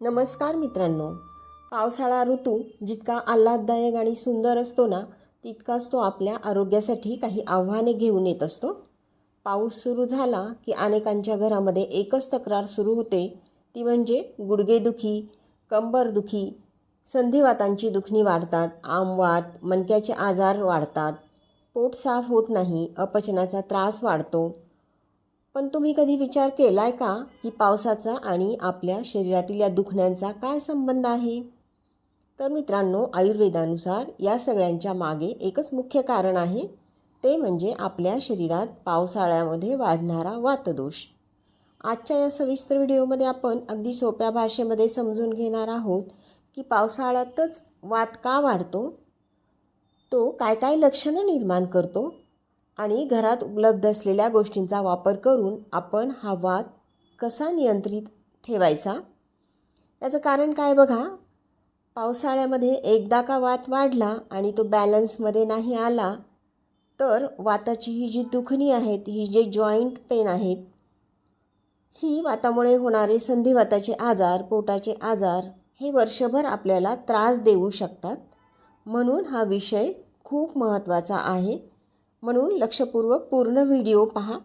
नमस्कार मित्रांनो. पावसाळा ऋतू जितका आल्हाददायक आणि सुंदर असतो ना, तितकाच तो आपल्या आरोग्यासाठी काही आव्हाने घेऊन येत असतो. पाऊस सुरू झाला की अनेकांच्या घरामध्ये एकच तक्रार सुरू होते, ती म्हणजे गुडघेदुखी, कंबरदुखी, संधिवातांची दुखणी वाढतात, आमवात, मणक्याचे आजार वाढतात, पोट साफ होत नाही, अपचनाचा त्रास वाढतो. पण तुम्ही कधी विचार केलाय का की पावसाचा आणि आपल्या शरीरातील या दुखण्यांचा काय संबंध आहे? तर मित्रांनो, आयुर्वेदानुसार या सगळ्यांच्या मागे एकच मुख्य कारण आहे, ते म्हणजे आपल्या शरीरात पावसाळ्यामध्ये वाढणारा वातदोष. आजच्या या सविस्तर व्हिडिओमध्ये आपण अगदी सोप्या भाषेमध्ये समजून घेणार आहोत की पावसाळ्यातच वात का वाढतो, तो काय काय लक्षणं निर्माण करतो आणि घरात उपलब्ध असलेल्या गोष्टींचा वापर करून आपण हा वात कसा नियंत्रित ठेवायचा. याचं कारण काय बघा, पावसाळ्यामध्ये एकदा का वात वाढला आणि तो बॅलन्समध्ये नाही आला तर वाताची ही जी दुखणी आहेत, ही जे जॉईंट पेन आहेत, ही वातामुळे होणारे संधिवाताचे आजार, पोटाचे आजार हे वर्षभर आपल्याला त्रास देऊ शकतात. म्हणून हा विषय खूप महत्त्वाचा आहे. म्हणून लक्षपूर्वक पूर्ण व्हिडिओ पहा.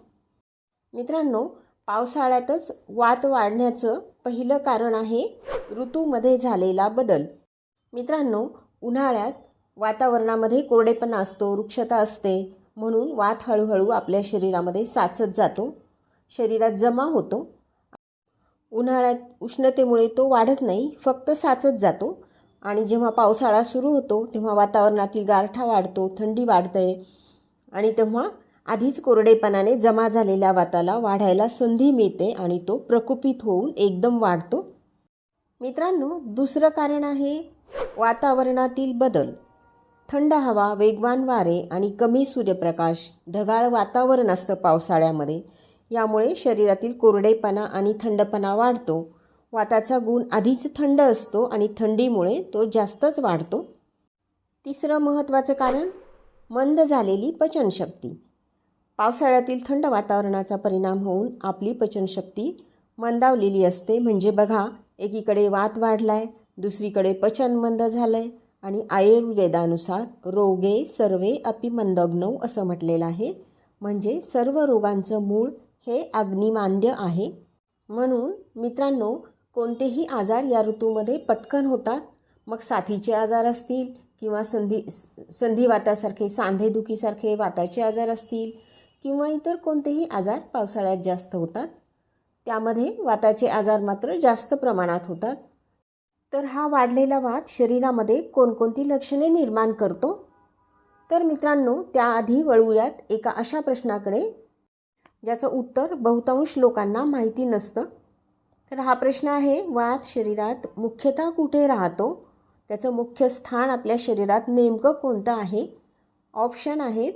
मित्रांनो, पावसाळ्यातच वात वाढण्याचं पहिलं कारण आहे ऋतूमध्ये झालेला बदल. मित्रांनो, उन्हाळ्यात वातावरणामध्ये कोरडेपणा असतो, वृक्षता असते, म्हणून वात हळूहळू आपल्या शरीरामध्ये साचत जातो, शरीरात जमा होतो. उन्हाळ्यात उष्णतेमुळे तो वाढत नाही, फक्त साचत जातो. आणि जेव्हा पावसाळा सुरू होतो तेव्हा वातावरणातील गारठा वाढतो, थंडी वाढते आणि तेव्हा आधीच कोरडेपणाने जमा झालेल्या वाताला वाढायला संधी मिळते आणि तो प्रकुपित होऊन एकदम वाढतो. मित्रांनो, दुसरं कारण आहे वातावरणातील बदल. थंड हवा, वेगवान वारे आणि कमी सूर्यप्रकाश, ढगाळ वातावरण असतं पावसाळ्यामध्ये. यामुळे शरीरातील कोरडेपणा आणि थंडपणा वाढतो. वाताचा गुण आधीच थंड असतो आणि थंडीमुळे तो जास्तच वाढतो. तिसरं महत्त्वाचं कारण मंद झालेली पचनशक्ती. पावसाळ्यातील थंड वातावरणाचा परिणाम होऊन आपली पचनशक्ती मंदावलेली असते. म्हणजे बघा, एकीकडे वात वाढलाय, दुसरीकडे पचन मंद झालंय आणि आयुर्वेदानुसार रोगे सर्वे अपि मंदग्नौ असं म्हटलेलं आहे. म्हणजे सर्व रोगांचं मूळ हे अग्निमांद्य आहे. म्हणून मित्रांनो, कोणतेही आजार या ऋतूमध्ये पटकन होतात. मग साथीचे आजार असतील किंवा संधिवातासारखे, सांधेदुखीसारखे वाताचे आजार असतील किंवा इतर कोणतेही आजार पावसाळ्यात जास्त होतात. त्यामध्ये वाताचे आजार मात्र जास्त प्रमाणात होतात. तर हा वाढलेला वात शरीरामध्ये कोणकोणती लक्षणे निर्माण करतो? तर मित्रांनो, त्याआधी वळूयात एका अशा प्रश्नाकडे ज्याचं उत्तर बहुतांश लोकांना माहिती नसतं. तर हा प्रश्न आहे, वात शरीरात मुख्यतः कुठे राहतो? त्याचं मुख्य स्थान आपल्या शरीरात नेमकं कोणतं आहे? ऑप्शन आहेत.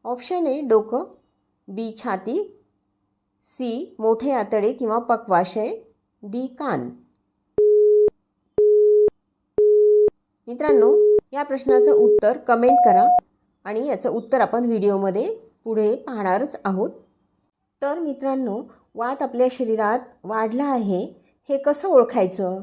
ऑप्शन ए डोकं, बी छाती, सी मोठे आतडे किंवा पक्वाशय, डी कान. मित्रांनो, या प्रश्नाचं उत्तर कमेंट करा आणि याचं उत्तर आपण व्हिडिओमध्ये पुढे पाहणारच आहोत. तर मित्रांनो, वात आपल्या शरीरात वाढला आहे हे कसं ओळखायचं?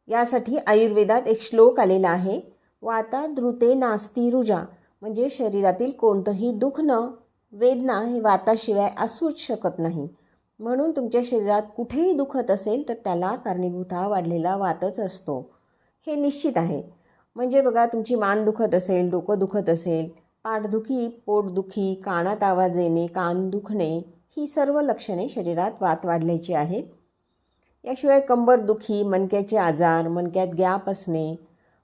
यासाठी आयुर्वेदात एक श्लोक आलेला आहे, वाता धृते नास्ती रुजा. म्हणजे शरीरातील कोणतंही दुखणं, वेदना हे वाताशिवाय असूच शकत नाही. म्हणून तुमच्या शरीरात कुठेही दुखत असेल तर त्याला कारणीभूत हा वाढलेला वातच असतो, हे निश्चित आहे. म्हणजे बघा, तुमची मान दुखत असेल, डोकं दुखत असेल, पाठदुखी, पोटदुखी, कानात आवाज येणे, कान दुखणे, ही सर्व लक्षणे शरीरात वात वाढल्याची आहेत. याशिवाय कंबरदुखी, मणक्याचे आजार, मणक्यात गॅप असणे,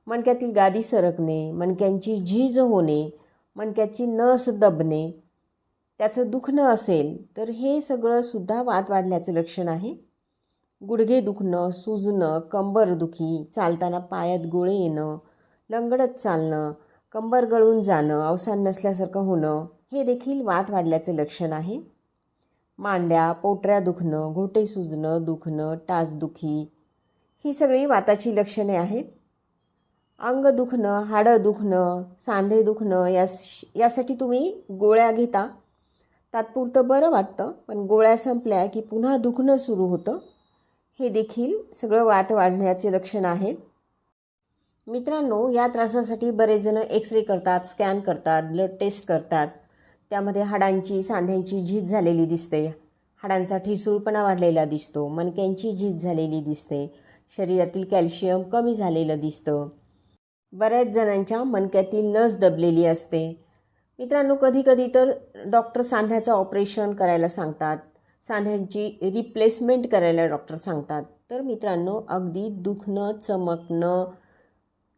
मणक्यातील गादी सरकणे, मणक्यांची झीज होणे, मणक्याची नस दबणे, त्याचं दुखणं असेल तर हे सगळं सुद्धा वात वाढल्याचं लक्षण आहे. गुडघे दुखणं, सुजणं, कंबरदुखी, चालताना पायात गोळे येणं, लंगडत चालणं, कंबर गळून जाणं, अवसान नसल्यासारखं होणं, हे देखील वात वाढल्याचं लक्षण आहे. मांड्या, पोटऱ्या दुखणं, घोटे सुजणं, दुखणं, टाचदुखी, ही सगळी वाताची लक्षणे आहेत. अंग दुखणं, हाडं दुखणं, सांधे दुखणं, यासाठी तुम्ही गोळ्या घेता. तात्पुरतं बरं वाटतं, पण गोळ्या संपल्या की पुन्हा दुखणं सुरू होतं. हे देखील सगळं वात वाढण्याचे लक्षण आहेत. मित्रांनो, या त्रासासाठी बरेच जण एक्सरे करतात, स्कॅन करतात, ब्लड टेस्ट करतात. त्यामध्ये हाडांची, सांध्यांची झीज झालेली दिसते, हाडांचा ठिसूळपणा वाढलेला दिसतो, मणक्यांची झीज झालेली दिसते, शरीरातील कॅल्शियम कमी झालेलं दिसतं. बऱ्याच जणांच्या मणक्यातील नस दबलेली असते. मित्रांनो, कधीकधी तर डॉक्टर सांध्याचं ऑपरेशन करायला सांगतात, सांध्यांची रिप्लेसमेंट करायला डॉक्टर सांगतात. तर मित्रांनो, अगदी दुखणं, चमकणं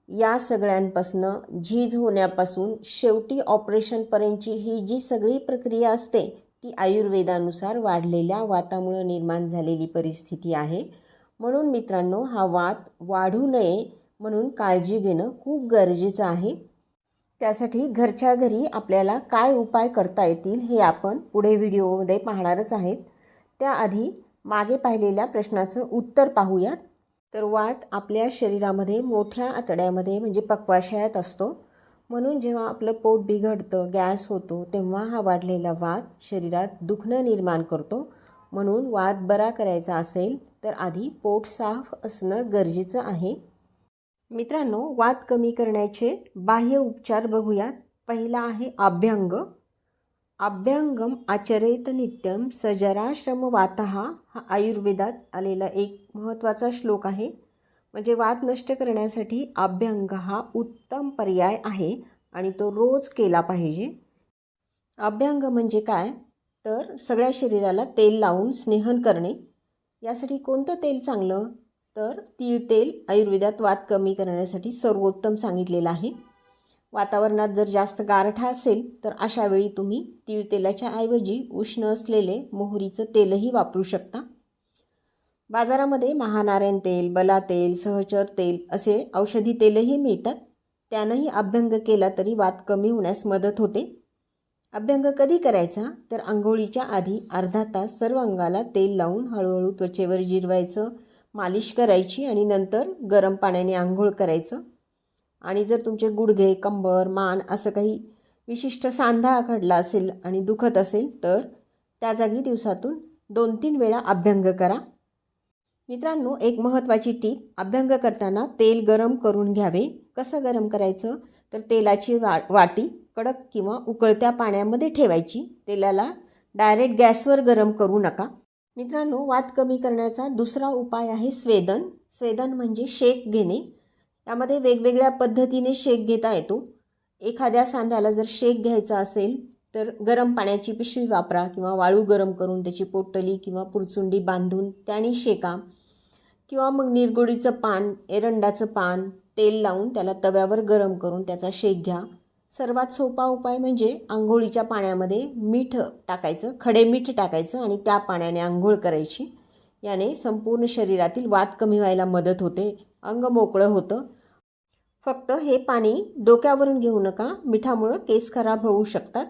या सगळ्यांपासनं, झीज होण्यापासून शेवटी ऑपरेशनपर्यंतची ही जी सगळी प्रक्रिया असते ती आयुर्वेदानुसार वाढलेल्या वातामुळे निर्माण झालेली परिस्थिती आहे. म्हणून मित्रांनो, हा वात वाढू नये म्हणून काळजी घेणं खूप गरजेचं आहे. त्यासाठी घरच्या घरी आपल्याला काय उपाय करता येतील हे आपण पुढे व्हिडिओमध्ये पाहणारच आहेत. त्याआधी मागे पाहिलेल्या प्रश्नाचं उत्तर पाहूयात. तर वात आपल्या शरीरामध्ये मोठ्या आतड्यामध्ये म्हणजे पक्वाशयात असतो. म्हणून जेव्हा आपलं पोट बिघडतं, गॅस होतो, तेव्हा हा वाढलेला वात शरीरात दुखणं निर्माण करतो. म्हणून वात बरा करायचा असेल तर आधी पोट साफ असणं गरजेचं आहे. मित्रांनो, वात कमी करण्याचे बाह्य उपचार बघूयात. पहिला आहे अभ्यंग. अभ्यंगम आचरेत नित्यम सजराश्रम वातः हा आयुर्वेदात आलेला एक महत्त्वाचा श्लोक आहे. म्हणजे वात नष्ट करण्यासाठी अभ्यंग हा उत्तम पर्याय आहे आणि तो रोज केला पाहिजे. अभ्यंग म्हणजे काय, तर सगळ्या शरीराला तेल लावून स्नेहन करणे. यासाठी कोणतं तेल चांगलं, तर तीळ तेल आयुर्वेदात वात कमी करण्यासाठी सर्वोत्तम सांगितलेलं आहे. वातावरणात जर जास्त गारठा असेल तर अशा वेळी तुम्ही तीळ तेलाच्या ऐवजी उष्ण असलेले मोहरीचं तेलही वापरू शकता. बाजारामध्ये महानारायण तेल, बला तेल, सहचर तेल असे औषधी तेलही मिळतात. त्यानंही अभ्यंग केला तरी वात कमी होण्यास मदत होते. अभ्यंग कधी करायचा, तर आंघोळीच्या आधी अर्धा तास सर्व अंगाला तेल लावून हळूहळू त्वचेवर जिरवायचं, मालिश करायची आणि नंतर गरम पाण्याने आंघोळ करायचं. आणि जर तुमचे गुडघे, कंबर, मान असं काही विशिष्ट सांधा आखडला असेल आणि दुखत असेल तर त्या जागी दिवसातून 2-3 वेळा अभ्यंग करा. मित्रांनो, एक महत्त्वाची टीप, अभ्यंग करताना तेल गरम करून घ्यावे. कसं गरम करायचं, तर तेलाची वाटी कडक किंवा उकळत्या पाण्यामध्ये ठेवायची. तेलाला डायरेक्ट गॅसवर गरम करू नका. मित्रांनो, वात कमी करण्याचा दुसरा उपाय आहे स्वेदन. स्वेदन म्हणजे शेक घेणे. यामध्ये वेगवेगळ्या पद्धतीने शेक घेता येतो. एखाद्या सांध्याला जर शेक घ्यायचा असेल तर गरम पाण्याची पिशवी वापरा किंवा वाळू गरम करून त्याची पोटली किंवा पुरचुंडी बांधून त्याने शेका. किंवा मग निरगुडीचं पान, एरंडाचं पान तेल लावून त्याला तव्यावर गरम करून त्याचा शेक घ्या. सर्वात सोपा उपाय म्हणजे आंघोळीच्या पाण्यामध्ये मीठ टाकायचं, खडे मीठ टाकायचं आणि त्या पाण्याने आंघोळ करायची. याने संपूर्ण शरीरातील वात कमी व्हायला मदत होते, अंग मोकळं होतं. फक्त हे पाणी डोक्यावरून घेऊ नका, मिठामुळं केस खराब होऊ शकतात.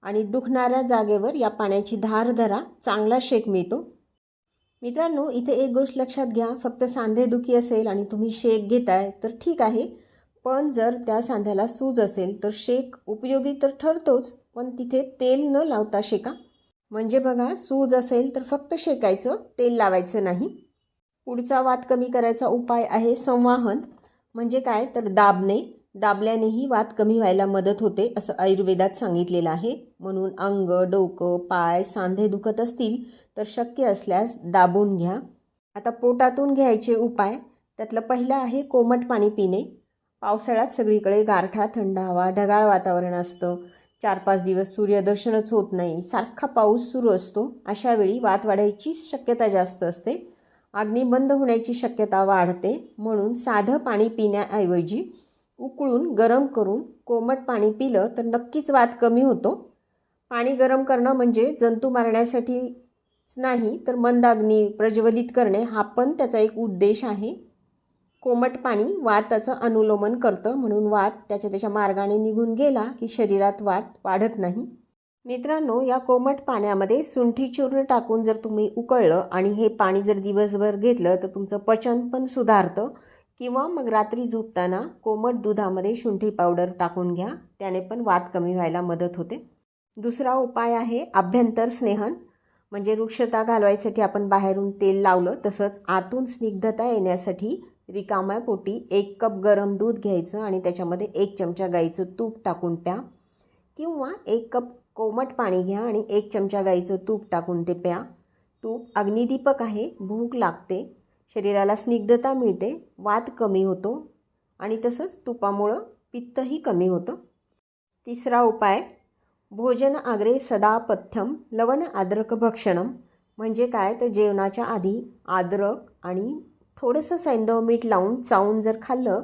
आणि दुखणाऱ्या जागेवर या पाण्याची धार धरा, चांगला शेक मिळतो. मित्रांनो, इथे एक गोष्ट लक्षात घ्या, फक्त सांधेदुखी असेल आणि तुम्ही शेक घेताय तर ठीक आहे, पण जर त्या सांध्याला सूज असेल तर शेक उपयोगी तर ठरतोच, पण तिथे तेल न लावता शेका. म्हणजे बघा, सूज असेल तर फक्त शेकायचं, तेल लावायचं नाही. पुढचा वात कमी करायचा उपाय आहे संवाहन. म्हणजे काय, तर दाबणे. दाबल्यानेही वात कमी व्हायला मदत होते असं आयुर्वेदात सांगितलेलं आहे. म्हणून अंग, डोकं, पाय, सांधे दुखत असतील तर शक्य असल्यास दाबून घ्या. आता पोटातून घ्यायचे उपाय, त्यातलं पहिलं आहे कोमट पाणी पिणे. पावसाळ्यात सगळीकडे गारठा, थंड हवा, ढगाळ वातावरण असतं. 4-5 दिवस सूर्यदर्शनच होत नाही, सारखा पाऊस सुरू असतो. अशा वेळी वात वाढायची शक्यता जास्त असते, अग्नी बंद होण्याची शक्यता वाढते. म्हणून साधं पाणी पिण्याऐवजी उकळून गरम करून कोमट पाणी पिलं तर नक्कीच वात कमी होतो. पाणी गरम करणं म्हणजे जंतू मारण्यासाठीच नाही तर मंद अग्नी प्रज्वलित करणे हा पण त्याचा एक उद्देश आहे. कोमट पाणी वाताचं अनुलोमन करतं, म्हणून वात त्याच्या मार्गाने निघून गेला की शरीरात वात वाढत नाही. मित्रांनो, या कोमट पाण्यामध्ये सुंठी चूर्ण टाकून जर तुम्ही उकळलं आणि हे पाणी जर दिवसभर घेतलं तर तुमचं पचन पण सुधारतं. किंवा मग रात्री झोपताना कोमट दुधामध्ये शुंठी पावडर टाकून घ्या, त्याने पण वात कमी व्हायला मदत होते. दुसरा उपाय आहे आभ्यंतर स्नेहन. म्हणजे रुक्षता घालवायसाठी आपण बाहेरून तेल लावलं तसंच आतून स्निग्धता येण्यासाठी रिकाम्या पोटी 1 कप गरम दूध घ्यायचं आणि त्याच्यामध्ये 1 चमचा गाईचं तूप टाकून प्या, किंवा 1 कप कोमट पाणी घ्या आणि 1 चमचा गाईचं तूप टाकून ते प्या. तूप अग्निदीपक आहे, भूक लागते, शरीराला स्निग्धता मिळते, वात कमी होतो आणि तसंच तुपामुळं पित्तही कमी होतं. तिसरा उपाय, भोजन आग्रे सदा पथ्यम लवण अद्रक भक्षणम. म्हणजे काय तर जेवणाच्या आधी अद्रक आणि थोडंसं सैंधव मीठ लावून चावून जर खाल्लं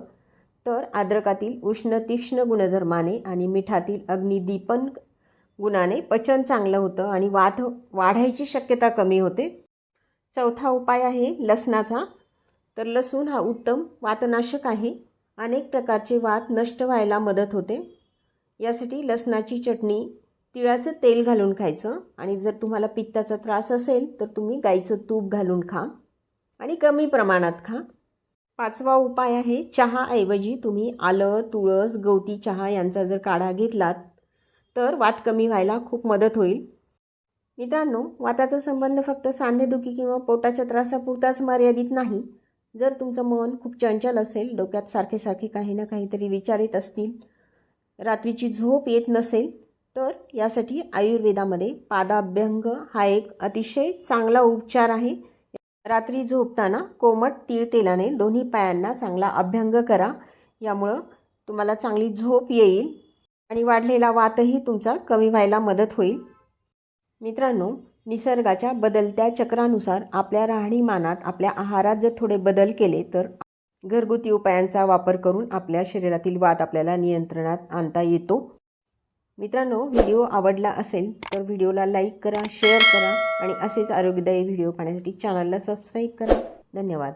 तर अद्रकातील उष्ण तीक्ष्ण गुणधर्माने आणि मिठातील अग्निदीपन गुणाने पचन चांगलं होतं आणि वात वाढायची शक्यता कमी होते. चौथा उपाय आहे लसणाचा. तर लसूण हा उत्तम वातनाशक आहे, अनेक प्रकारचे वात नष्ट व्हायला मदत होते. यासाठी लसणाची चटणी तिळाचं तेल घालून खायचं आणि जर तुम्हाला पित्ताचा त्रास असेल तर तुम्ही गाईचं तूप घालून खा आणि कमी प्रमाणात खा. पाचवा उपाय आहे चहाऐवजी तुम्ही आलं, तुळस, गवती चहा यांचा जर काढा घेतलात तर वात कमी व्हायला खूप मदत होईल. मित्रांनो, वाताचा संबंध फक्त सांधेदुखी किंवा पोटाच्या त्रासापुरताच मर्यादित नाही. जर तुमचं मन खूप चंचल असेल, डोक्यात सारखे सारखे काही ना काहीतरी विचार येत असतील, रात्रीची झोप येत नसेल, तर यासाठी आयुर्वेदामध्ये पादाभ्यंग हा एक अतिशय चांगला उपचार आहे. रात्री झोपताना कोमट तीळ तेलाने दोन्ही पायांना चांगला अभ्यंग करा. यामुळं तुम्हाला चांगली झोप येईल आणि वाढलेला वातही तुमचा कमी व्हायला मदत होईल. मित्रांनो, निसर्गाच्या बदलत्या चक्रानुसार आपल्या राहणीमानात, आपल्या आहारात जर थोडे बदल केले तर घरगुती उपायांचा वापर करून आपल्या शरीरातील वात आपल्याला नियंत्रणात आणता येतो. मित्रांनो, व्हिडिओ आवडला असेल तर व्हिडिओला लाईक करा, शेअर करा आणि असेच आरोग्यदायी व्हिडिओ पाहण्यासाठी चॅनलला सबस्क्राईब करा. धन्यवाद.